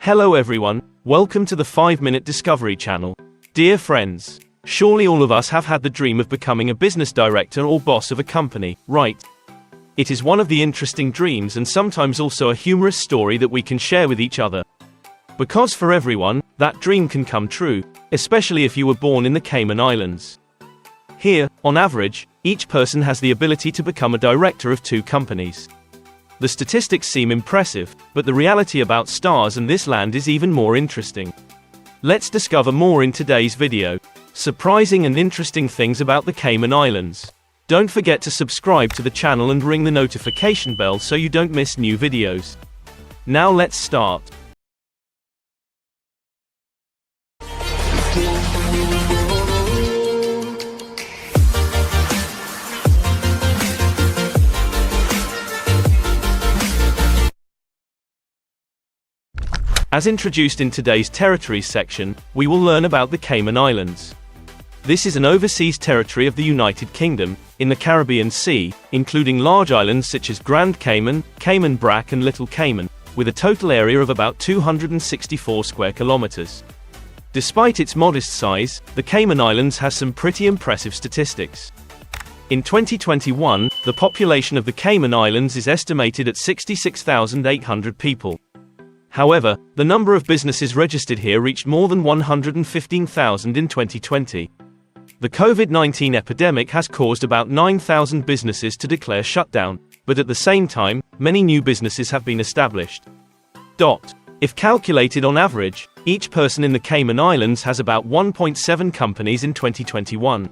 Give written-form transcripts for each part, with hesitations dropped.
Hello everyone, welcome to the 5-Minute Discovery channel. Dear friends, surely all of us have had the dream of becoming a business director or boss of a company, right? It is one of the interesting dreams and sometimes also a humorous story that we can share with each other. Because for everyone, that dream can come true, especially if you were born in the Cayman Islands. Here, on average, each person has the ability to become a director of 2 companies. The statistics seem impressive, but the reality about stars and this land is even more interesting. Let's discover more in today's video. Surprising and interesting things about the Cayman Islands. Don't forget to subscribe to the channel and ring the notification bell so you don't miss new videos. Now let's start. As introduced in today's territories section, we will learn about the Cayman Islands. This is an overseas territory of the United Kingdom, in the Caribbean Sea, including large islands such as Grand Cayman, Cayman Brac and Little Cayman, with a total area of about 264 square kilometers. Despite its modest size, the Cayman Islands has some pretty impressive statistics. In 2021, the population of the Cayman Islands is estimated at 66,800 people. However, the number of businesses registered here reached more than 115,000 in 2020. The COVID-19 epidemic has caused about 9,000 businesses to declare shutdown, but at the same time, many new businesses have been established. If calculated on average, each person in the Cayman Islands has about 1.7 companies in 2021.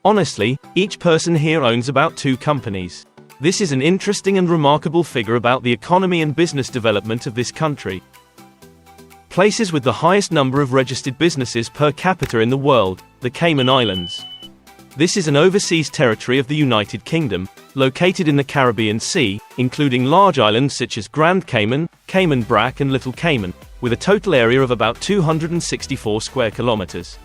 Honestly, each person here owns about 2 companies. This is an interesting and remarkable figure about the economy and business development of this country. Places with the highest number of registered businesses per capita in the world, the Cayman Islands. This is an overseas territory of the United Kingdom, located in the Caribbean Sea, including large islands such as Grand Cayman, Cayman Brac and Little Cayman, with a total area of about 264 square kilometers.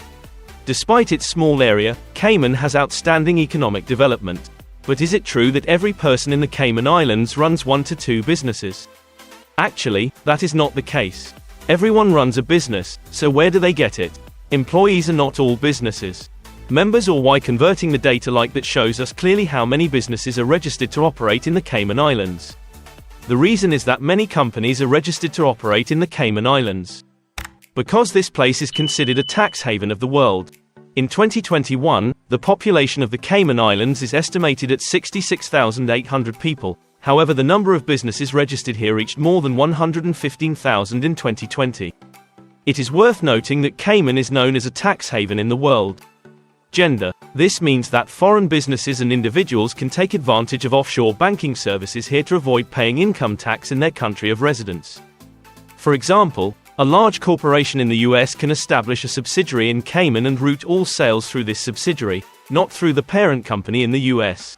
Despite its small area, Cayman has outstanding economic development. But is it true that every person in the Cayman Islands runs 1 to 2 businesses? Actually, that is not the case. Everyone runs a business, so where do they get it? Employees are not all businesses. Members or why converting the data like that shows us clearly how many businesses are registered to operate in the Cayman Islands. The reason is that many companies are registered to operate in the Cayman Islands. Because this place is considered a tax haven of the world. In 2021, the population of the Cayman Islands is estimated at 66,800 people, however the number of businesses registered here reached more than 115,000 in 2020. It is worth noting that Cayman is known as a tax haven in the world. Gender. This means that foreign businesses and individuals can take advantage of offshore banking services here to avoid paying income tax in their country of residence. For example, a large corporation in the US can establish a subsidiary in Cayman and route all sales through this subsidiary, not through the parent company in the US.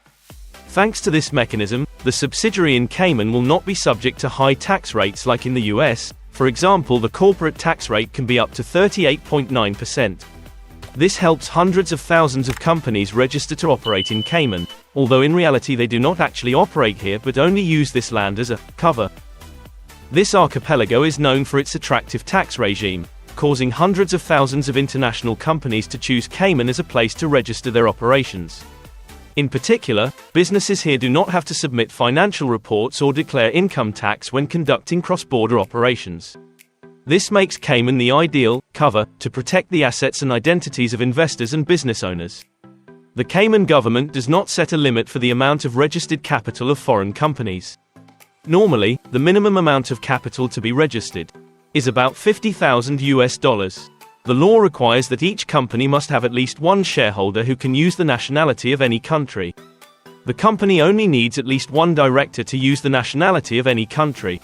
Thanks to this mechanism, the subsidiary in Cayman will not be subject to high tax rates like in the US. For example, the corporate tax rate can be up to 38.9%. This helps hundreds of thousands of companies register to operate in Cayman, although in reality they do not actually operate here but only use this land as a cover. This archipelago is known for its attractive tax regime, causing hundreds of thousands of international companies to choose Cayman as a place to register their operations. In particular, businesses here do not have to submit financial reports or declare income tax when conducting cross-border operations. This makes Cayman the ideal cover to protect the assets and identities of investors and business owners. The Cayman government does not set a limit for the amount of registered capital of foreign companies. Normally, the minimum amount of capital to be registered is about $50,000. The law requires that each company must have at least one shareholder who can use the nationality of any country. The company only needs at least one director to use the nationality of any country.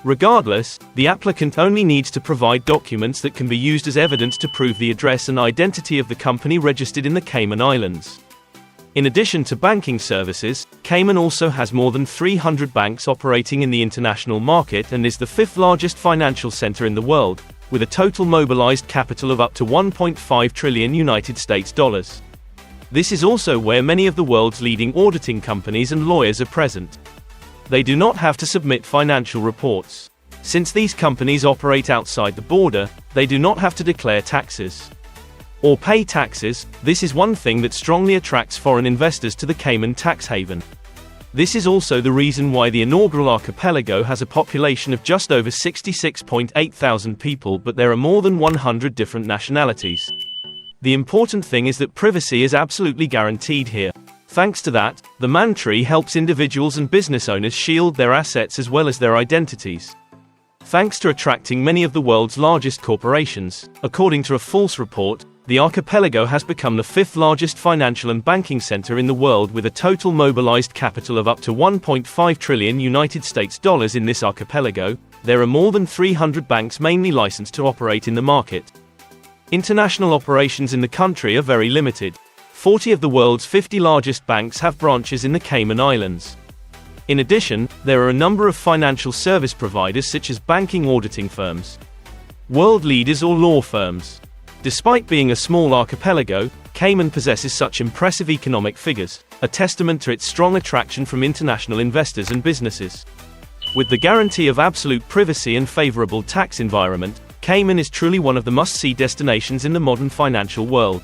Regardless, the applicant only needs to provide documents that can be used as evidence to prove the address and identity of the company registered in the Cayman Islands. In addition to banking services, Cayman also has more than 300 banks operating in the international market and is the 5th largest financial center in the world, with a total mobilized capital of up to $1.5 trillion United States dollars. This is also where many of the world's leading auditing companies and lawyers are present. They do not have to submit financial reports. Since these companies operate outside the border, they do not have to declare taxes or pay taxes. This is one thing that strongly attracts foreign investors to the Cayman tax haven. This is also the reason why the inaugural archipelago has a population of just over 66.8 thousand people, but there are more than 100 different nationalities. The important thing is that privacy is absolutely guaranteed here. Thanks to that, the man tree helps individuals and business owners shield their assets as well as their identities. Thanks to attracting many of the world's largest corporations, according to a false report, the archipelago has become the fifth largest financial and banking center in the world, with a total mobilized capital of up to $1.5 trillion United States dollars in this archipelago. There are more than 300 banks mainly licensed to operate in the market. International operations in the country are very limited. 40 of the world's 50 largest banks have branches in the Cayman Islands. In addition, there are a number of financial service providers such as banking auditing firms, world leaders or law firms. Despite being a small archipelago, Cayman possesses such impressive economic figures, a testament to its strong attraction from international investors and businesses. With the guarantee of absolute privacy and favorable tax environment, Cayman is truly one of the must-see destinations in the modern financial world.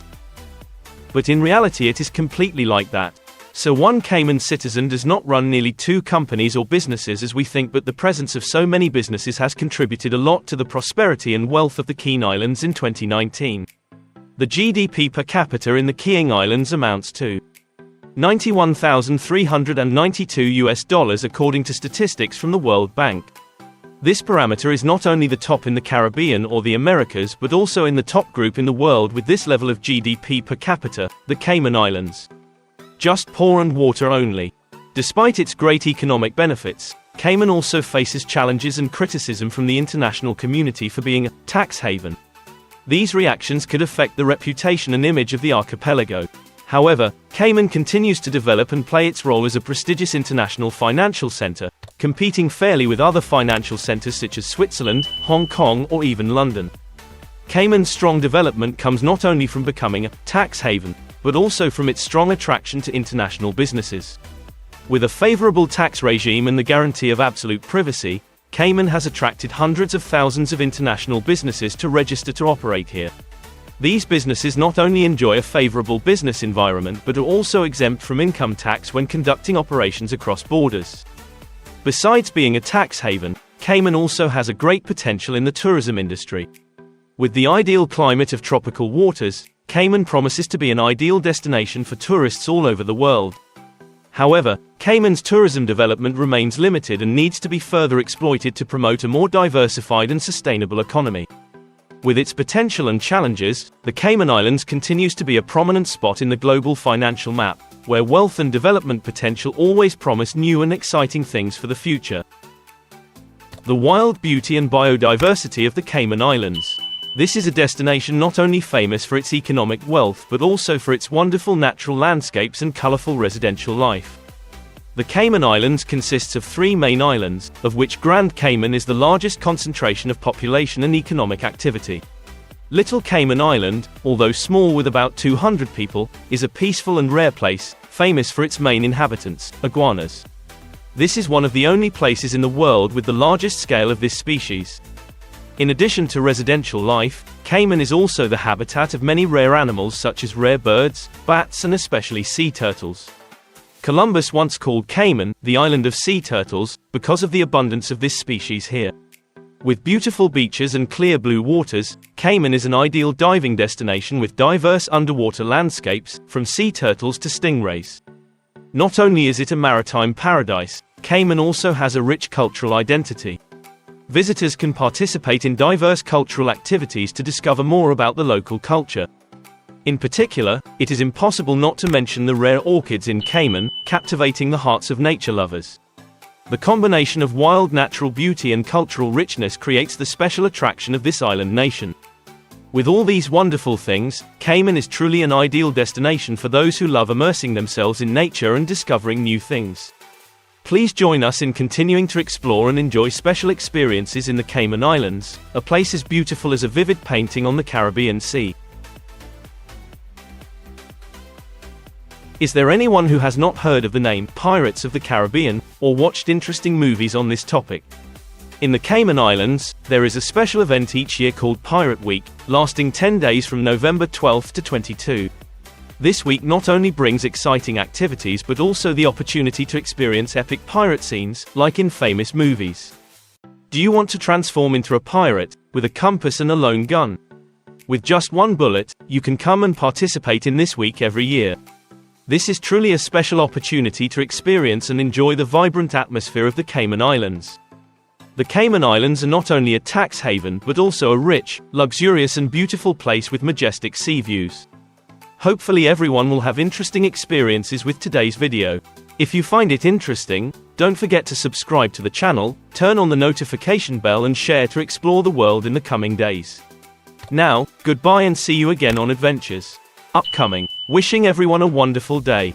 But in reality it is completely like that. So one Cayman citizen does not run nearly two companies or businesses as we think, but the presence of so many businesses has contributed a lot to the prosperity and wealth of the Cayman Islands in 2019. The GDP per capita in the Cayman Islands amounts to $91,392 according to statistics from the World Bank. This parameter is not only the top in the Caribbean or the Americas, but also in the top group in the world with this level of GDP per capita, the Cayman Islands. Just poor and water only. Despite its great economic benefits, Cayman also faces challenges and criticism from the international community for being a tax haven. These reactions could affect the reputation and image of the archipelago. However, Cayman continues to develop and play its role as a prestigious international financial center, competing fairly with other financial centers such as Switzerland, Hong Kong, or even London. Cayman's strong development comes not only from becoming a tax haven, but also from its strong attraction to international businesses. With a favorable tax regime and the guarantee of absolute privacy, Cayman has attracted hundreds of thousands of international businesses to register to operate here. These businesses not only enjoy a favorable business environment but are also exempt from income tax when conducting operations across borders. Besides being a tax haven, Cayman also has a great potential in the tourism industry. With the ideal climate of tropical waters, Cayman promises to be an ideal destination for tourists all over the world. However, Cayman's tourism development remains limited and needs to be further exploited to promote a more diversified and sustainable economy. With its potential and challenges, the Cayman Islands continues to be a prominent spot in the global financial map, where wealth and development potential always promise new and exciting things for the future. The wild beauty and biodiversity of the Cayman Islands. This is a destination not only famous for its economic wealth but also for its wonderful natural landscapes and colorful residential life. The Cayman Islands consists of three main islands, of which Grand Cayman is the largest concentration of population and economic activity. Little Cayman Island, although small with about 200 people, is a peaceful and rare place, famous for its main inhabitants, iguanas. This is one of the only places in the world with the largest scale of this species. In addition to residential life, Cayman is also the habitat of many rare animals such as rare birds, bats, and especially sea turtles. Columbus once called Cayman the island of sea turtles because of the abundance of this species here. With beautiful beaches and clear blue waters, Cayman is an ideal diving destination with diverse underwater landscapes, from sea turtles to stingrays. Not only is it a maritime paradise, Cayman also has a rich cultural identity. Visitors can participate in diverse cultural activities to discover more about the local culture. In particular, it is impossible not to mention the rare orchids in Cayman, captivating the hearts of nature lovers. The combination of wild natural beauty and cultural richness creates the special attraction of this island nation. With all these wonderful things, Cayman is truly an ideal destination for those who love immersing themselves in nature and discovering new things. Please join us in continuing to explore and enjoy special experiences in the Cayman Islands, a place as beautiful as a vivid painting on the Caribbean Sea. Is there anyone who has not heard of the name Pirates of the Caribbean, or watched interesting movies on this topic? In the Cayman Islands, there is a special event each year called Pirate Week, lasting 10 days from November 12 to 22. This week not only brings exciting activities but also the opportunity to experience epic pirate scenes, like in famous movies. Do you want to transform into a pirate, with a compass and a lone gun? With just one bullet, you can come and participate in this week every year. This is truly a special opportunity to experience and enjoy the vibrant atmosphere of the Cayman Islands. The Cayman Islands are not only a tax haven but also a rich, luxurious and beautiful place with majestic sea views. Hopefully everyone will have interesting experiences with today's video. If you find it interesting, don't forget to subscribe to the channel, turn on the notification bell and share to explore the world in the coming days. Now, goodbye and see you again on adventures upcoming. Wishing everyone a wonderful day.